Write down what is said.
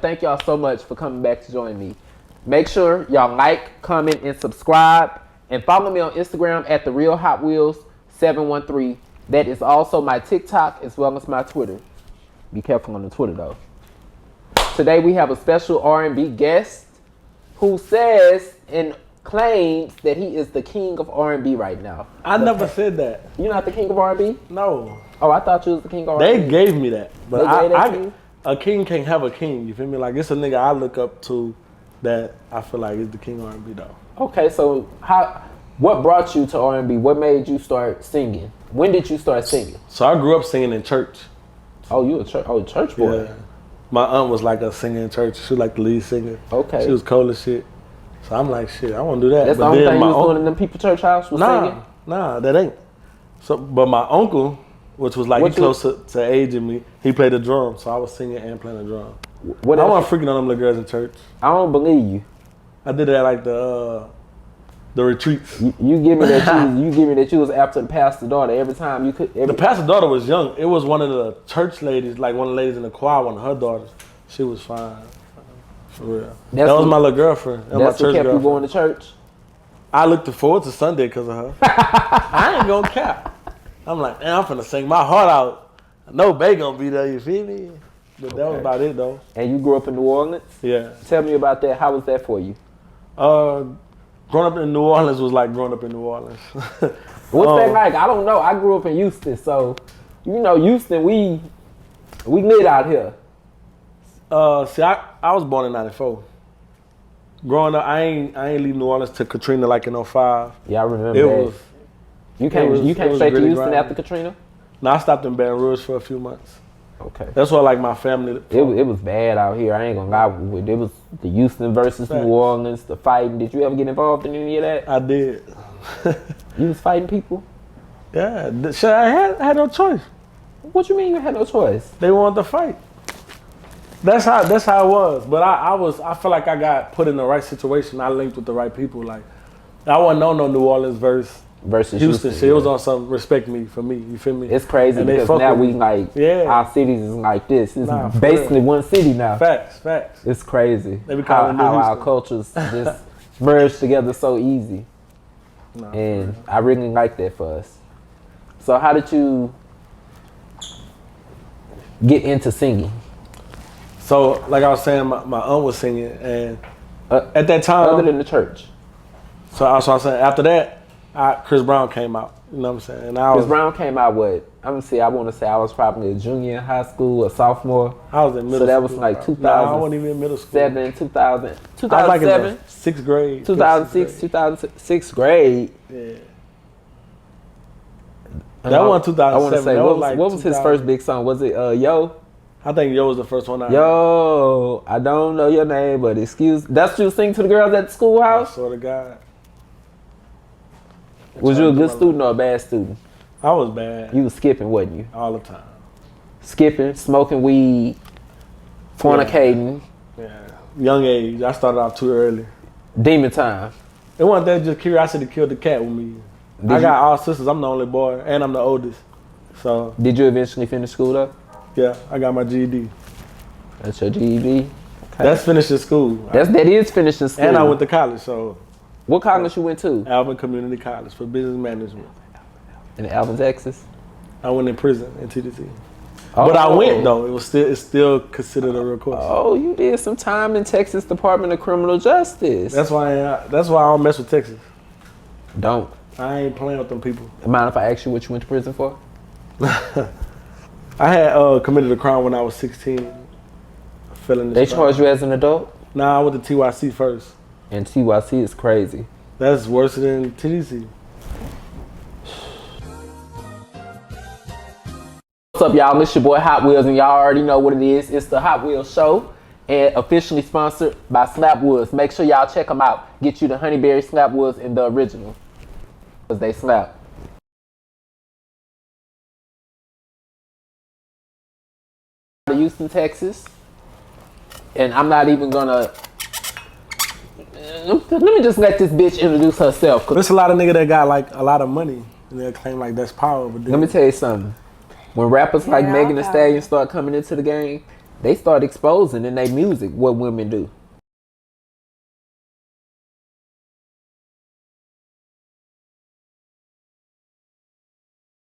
thank y'all so much for coming back to join me. Make sure y'all like, comment, and subscribe. And follow me on Instagram at TheRealHotWheels713. That is also my TikTok as well as my Twitter. Be careful on the Twitter though. Today we have a special R&B guest who says and claims that he is the king of R&B right now. I never said that. You're not the king of R&B? No. Oh, I thought you was the king of R&B. They gave me that. But to a king can't have a king, you feel me? Like, it's a nigga I look up to that I feel like is the king of R&B though. Okay, so what brought you to R&B? What made you start singing? When did you start singing? So I grew up singing in church. Oh, you a church boy? Yeah. My aunt was like a singer in church. She was like the lead singer. Okay. She was cold as shit. So I'm like, shit, I want to do that. That's the only thing you was doing in them people church house was singing? Nah, that ain't. So, but my uncle, which was like he close to age in me, he played the drum. So I was singing and playing the drum. I wasn't freaking on them little girls in church. I don't believe you. I did that like the retreats. You give me that you was after the pastor's daughter every time you could. The pastor's daughter was young. It was one of the church ladies, like one of the ladies in the choir, one of her daughters. She was fine. For real. That was my little girlfriend. That that's what kept you going to church? I looked forward to Sunday because of her. I ain't gonna cap. I'm like, man, I'm finna sing my heart out. I know Bay gonna be there, you feel me? But that was about it though. And you grew up in New Orleans? Yeah. Tell me about that. How was that for you? Growing up in New Orleans was like growing up in New Orleans. What's that like? I don't know. I grew up in Houston, so you know, Houston, we lit out here. See, I was born in '94. Growing up, I ain't leave New Orleans to Katrina like in '05. Yeah, I remember that. You came straight to Houston after Katrina? No, I stopped in Baton Rouge for a few months. Okay. That's why like my family. It was bad out here. I ain't gonna lie. It was the Houston versus New Orleans, the fighting. Did you ever get involved in any of that? I did. You was fighting people? Yeah. Shit, I had no choice. What you mean you had no choice? They wanted to fight. That's how it was. But I feel like I got put in the right situation. I linked with the right people. Like I wasn't on no New Orleans versus Houston shit. It was on some respect me for me. You feel me? It's crazy because now we like our cities is like this. It's basically one city now. Facts. It's crazy how our cultures just merge together so easy. And I really like that for us. So how did you get into singing? So like I was saying, my aunt was singing, and at that time, other than the church. So I was saying after that, Chris Brown came out. You know what I'm saying? And Chris Brown came out what? I want to say I was probably a junior in high school, a sophomore. I was in middle school. So that was like 2000. No, I wasn't even in middle school. 2007. I was like in the 6th grade. 2006, 2006 grade. Yeah. That one 2007. I want to say, what was his first big song? Was it Yo? I think Yo was the first one I heard. Yo, I don't know your name, but that's what you sing to the girls at the schoolhouse? I swear to God. Was you a good student or a bad student? I was bad. You was skipping, wasn't you? All the time. Skipping, smoking weed, fornicating. Yeah. Young age. I started off too early. Demon time. It wasn't that, just curiosity killed the cat with me. I got all sisters. I'm the only boy, and I'm the oldest. So. Did you eventually finish school though? Yeah, I got my GED. That's your GED? Okay. That's finishing school. That is finishing school. And I went to college, so. What college you went to? Alvin Community College for business management. In Alvin, Texas? I went in prison in TDC. Oh. But I went though. It's still considered a real course. Oh, you did some time in Texas Department of Criminal Justice. That's why I don't mess with Texas. Don't. I ain't playing with them people. Mind if I ask you what you went to prison for? I had committed a crime when I was 16. They charged you as an adult? Nah, I went to TYC first. And TYC is crazy. That's worse than TDC. What's up, y'all? It's your boy Hotwheelz, and y'all already know what it is. It's the Hotwheelz Show, and officially sponsored by Slapwoods. Make sure y'all check them out. Get you the Honeyberry Slapwoods in the original, because they slap. Houston, Texas, and I'm not even gonna. Let me just let this bitch introduce herself. There's a lot of niggas that got like a lot of money, and they claim like that's power. But let me tell you something. When rappers like Megan Thee Stallion start coming into the game, they start exposing in their music what women do.